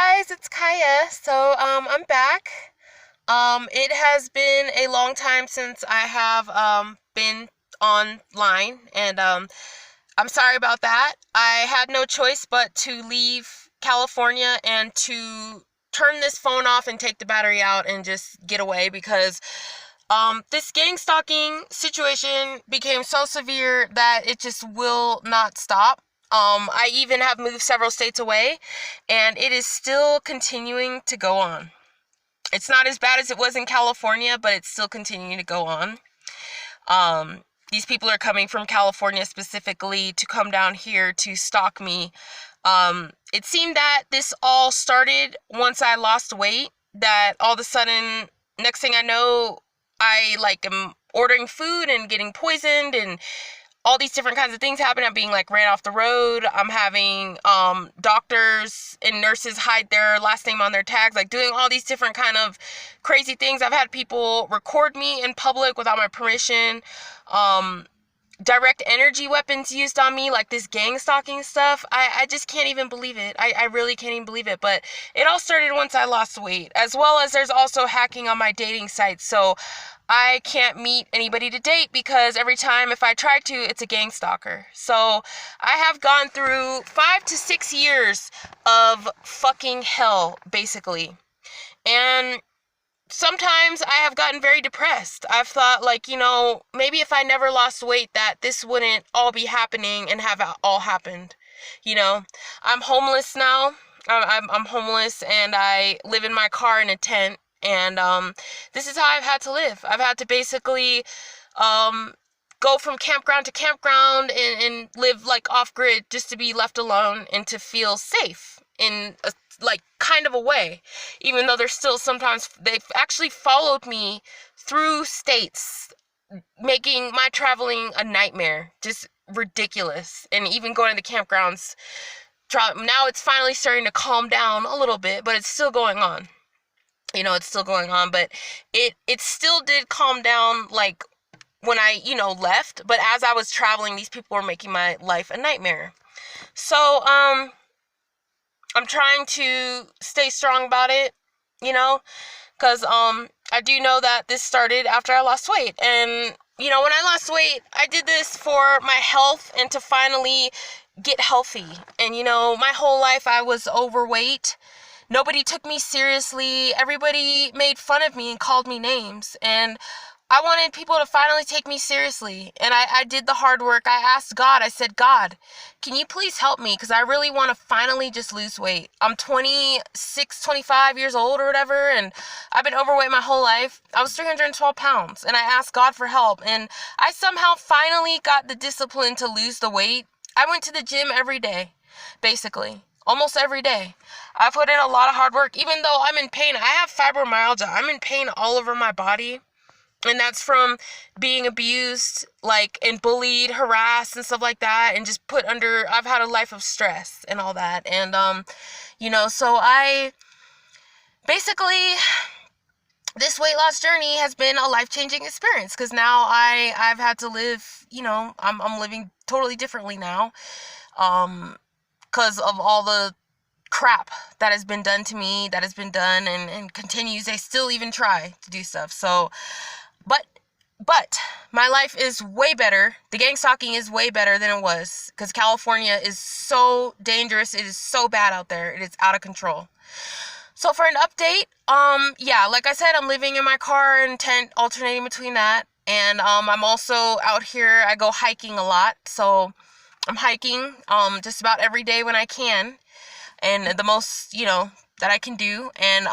guys, it's Kaya. I'm back. It has been a long time since I have been online, and I'm sorry about that. I had no choice but to leave California and to turn this phone off and take the battery out and just get away because this gang stalking situation became so severe that it just will not stop. I even have moved several states away, and it is still continuing to go on. It's not as bad as it was in California, but it's still continuing to go on. These people are coming from California specifically to come down here to stalk me. It seemed that this all started once I lost weight, that all of a sudden, next thing I know, I am ordering food and getting poisoned, and all these different kinds of things happen. I'm being ran off the road. I'm having doctors and nurses hide their last name on their tags, doing all these different kind of crazy things. I've had people record me in public without my permission. Direct energy weapons used on me, like this gang stalking stuff. I just can't even believe it. I really can't even believe it. But it all started once I lost weight, as well as there's also hacking on my dating sites. So I can't meet anybody to date because every time if I try to, it's a gang stalker. So I have gone through 5 to 6 years of fucking hell, basically. And sometimes I have gotten very depressed. I've thought, maybe if I never lost weight, that this wouldn't all be happening and have all happened. I'm homeless now. I'm homeless, and I live in my car in a tent. And this is how I've had to live. I've had to basically go from campground to campground and live off grid just to be left alone and to feel safe in a kind of a way, even though there's still sometimes they've actually followed me through states, making my traveling a nightmare, just ridiculous. And even going to the campgrounds, now it's finally starting to calm down a little bit, but it's still going on. It's still going on, but it still did calm down when I left. But as I was traveling, these people were making my life a nightmare. So I'm trying to stay strong about it, because I do know that this started after I lost weight. And when I lost weight, I did this for my health and to finally get healthy. And my whole life I was overweight. Nobody took me seriously. Everybody made fun of me and called me names. And I wanted people to finally take me seriously. And I did the hard work. I asked God. I said, God, can you please help me? Because I really want to finally just lose weight. I'm 26, 25 years old or whatever. And I've been overweight my whole life. I was 312 pounds. And I asked God for help. And I somehow finally got the discipline to lose the weight. I went to the gym every day, basically. Almost every day. I put in a lot of hard work, even though I'm in pain. I have fibromyalgia. I'm in pain all over my body. And that's from being abused, and bullied, harassed, and stuff like that. And just I've had a life of stress and all that. And, so basically, this weight loss journey has been a life-changing experience. Because now I've had to live, I'm living totally differently now. Because of all the crap that has been done to me, that has been done and continues. They still even try to do stuff. So, but my life is way better. The gang stalking is way better than it was, because California is so dangerous. It is so bad out there. It is out of control. So for an update, like I said, I'm living in my car and tent, alternating between that. And I'm also out here. I go hiking a lot. So I'm hiking just about every day when I can, and the most, that I can do. And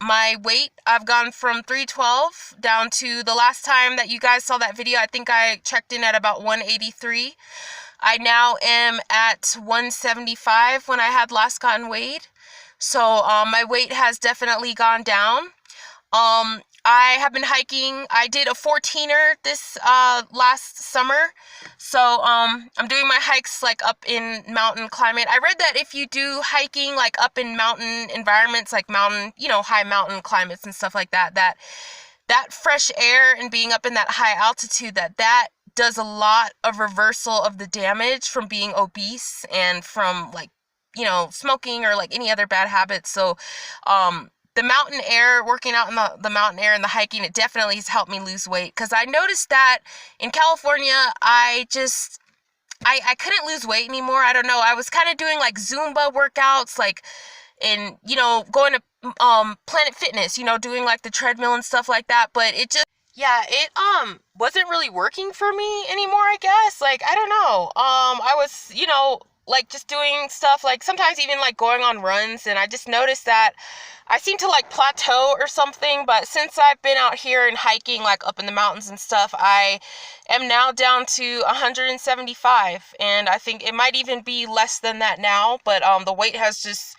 my weight, I've gone from 312 down to the last time that you guys saw that video, I think I checked in at about 183. I now am at 175 when I had last gotten weighed. So my weight has definitely gone down. I have been hiking. I did a 14er this last summer. So I'm doing my hikes up in mountain climate. I read that if you do hiking up in mountain environments, mountain, high mountain climates and stuff like that, that fresh air and being up in that high altitude, that does a lot of reversal of the damage from being obese and from smoking or like any other bad habits. So, the mountain air, working out in the mountain air and the hiking, it definitely has helped me lose weight. Because I noticed that in California, I couldn't lose weight anymore. I don't know. I was kind of doing like Zumba workouts, like, and, going to Planet Fitness, doing like the treadmill and stuff like that. But it just, yeah, it wasn't really working for me anymore, I guess. Like, I don't know. I was, like just doing stuff, like sometimes even like going on runs, and I just noticed that I seem to like plateau or something. But since I've been out here and hiking like up in the mountains and stuff, I am now down to 175, and I think it might even be less than that now. But the weight has just,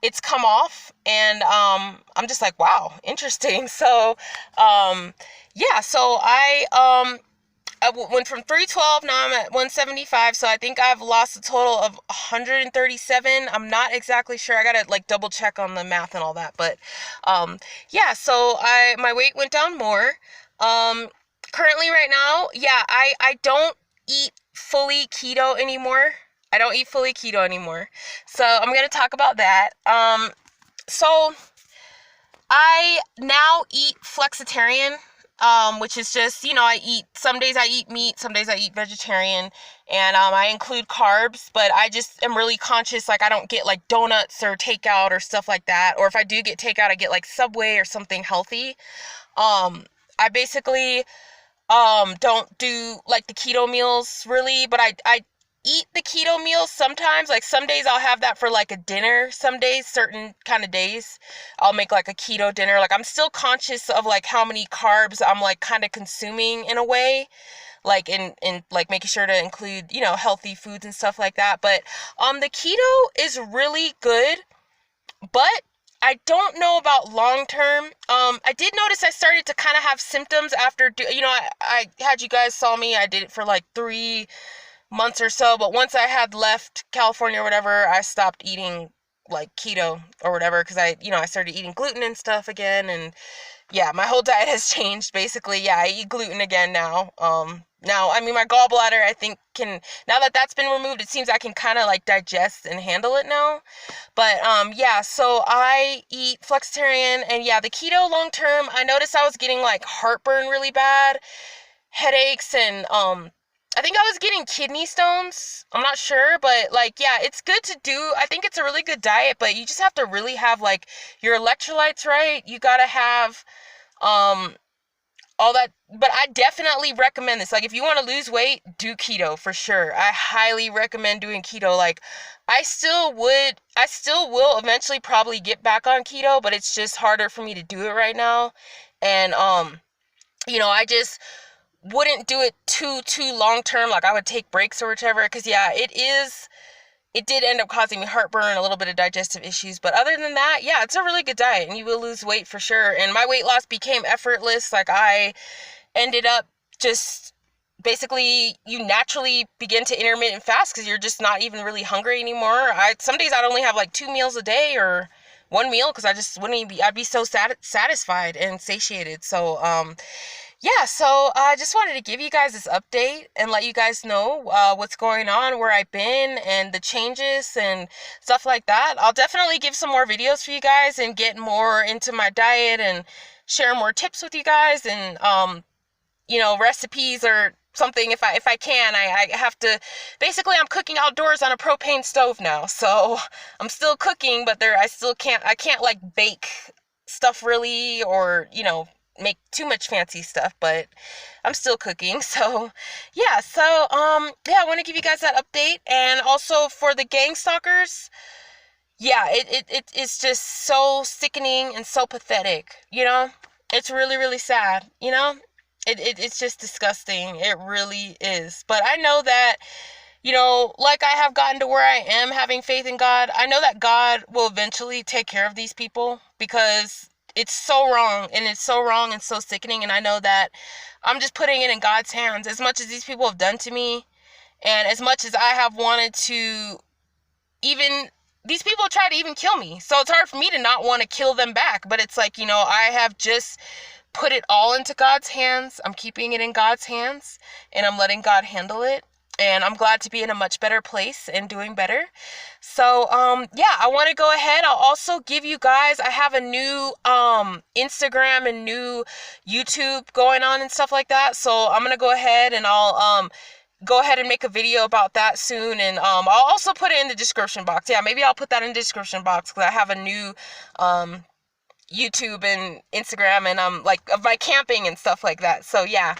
it's come off, and I'm just like, wow, interesting. So yeah, so I went from 312, now I'm at 175, so I think I've lost a total of 137. I'm not exactly sure. I gotta like double check on the math and all that, but yeah, so my weight went down more. Currently right now, yeah, I don't eat fully keto anymore. I don't eat fully keto anymore. So I'm gonna talk about that. So I now eat flexitarian. Which is just, some days I eat meat, some days I eat vegetarian, and I include carbs, but I just am really conscious, like I don't get like donuts or takeout or stuff like that, or if I do get takeout, I get like Subway or something healthy. I basically don't do like the keto meals really, but I eat the keto meals sometimes. Like some days I'll have that for like a dinner. Some days, certain kind of days, I'll make like a keto dinner. Like I'm still conscious of like how many carbs I'm like kind of consuming in a way, like in like making sure to include, healthy foods and stuff like that. But the keto is really good, but I don't know about long term. I did notice I started to kind of have symptoms after I had, you guys saw me, I did it for like 3 months or so, but once I had left California or whatever, I stopped eating like keto or whatever, because I started eating gluten and stuff again, and yeah, my whole diet has changed basically. Yeah, I eat gluten again now. Now, I mean, my gallbladder, I think now that that's been removed, it seems I can kind of like digest and handle it now. But yeah, so I eat flexitarian, and yeah, the keto long term, I noticed I was getting like heartburn really bad, headaches, and I think I was getting kidney stones. I'm not sure, but like, yeah, it's good to do. I think it's a really good diet, but you just have to really have like your electrolytes right. You gotta have all that. But I definitely recommend this. Like, if you want to lose weight, do keto for sure. I highly recommend doing keto. Like, I still will eventually probably get back on keto, but it's just harder for me to do it right now. And I just wouldn't do it too long term. Like, I would take breaks or whatever, because yeah, it did end up causing me heartburn and a little bit of digestive issues. But other than that, yeah, it's a really good diet, and you will lose weight for sure. And my weight loss became effortless. Like, I ended up just basically, you naturally begin to intermittent fast because you're just not even really hungry anymore. Some days I'd only have like 2 meals a day or 1 meal, because I just wouldn't even I'd be so satisfied and satiated. So yeah, so I just wanted to give you guys this update and let you guys know what's going on, where I've been, and the changes and stuff like that. I'll definitely give some more videos for you guys and get more into my diet and share more tips with you guys, and recipes or something if I can. I have to, basically I'm cooking outdoors on a propane stove now, so I'm still cooking, but I can't like bake stuff really, or make too much fancy stuff, but I'm still cooking. So yeah, I want to give you guys that update. And also for the Gangstalkers, yeah, it's just so sickening and so pathetic. It's really, really sad. It's just disgusting. It really is. But I know that, like I have gotten to where I am having faith in God, I know that God will eventually take care of these people, because it's so wrong, and it's so wrong and so sickening. And I know that I'm just putting it in God's hands. As much as these people have done to me, and as much as I have wanted to, even these people try to even kill me. So it's hard for me to not want to kill them back. But it's like, I have just put it all into God's hands. I'm keeping it in God's hands, and I'm letting God handle it. And I'm glad to be in a much better place and doing better. So, yeah, I want to go ahead. I'll also give you guys, I have a new, Instagram and new YouTube going on and stuff like that. So I'm going to go ahead and I'll, go ahead and make a video about that soon. And, I'll also put it in the description box. Yeah, maybe I'll put that in the description box because I have a new, YouTube and Instagram and, like of my camping and stuff like that. So yeah.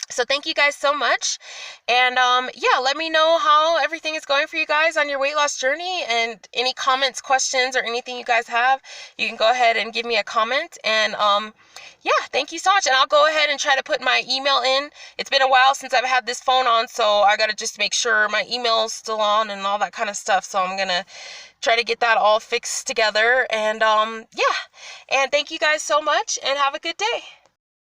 So thank you guys so much. And yeah, let me know how everything is going for you guys on your weight loss journey, and any comments, questions, or anything you guys have, you can go ahead and give me a comment. And yeah, thank you so much. And I'll go ahead and try to put my email in. It's been a while since I've had this phone on, so I got to just make sure my email's still on and all that kind of stuff. So I'm going to try to get that all fixed together. And yeah, and thank you guys so much and have a good day.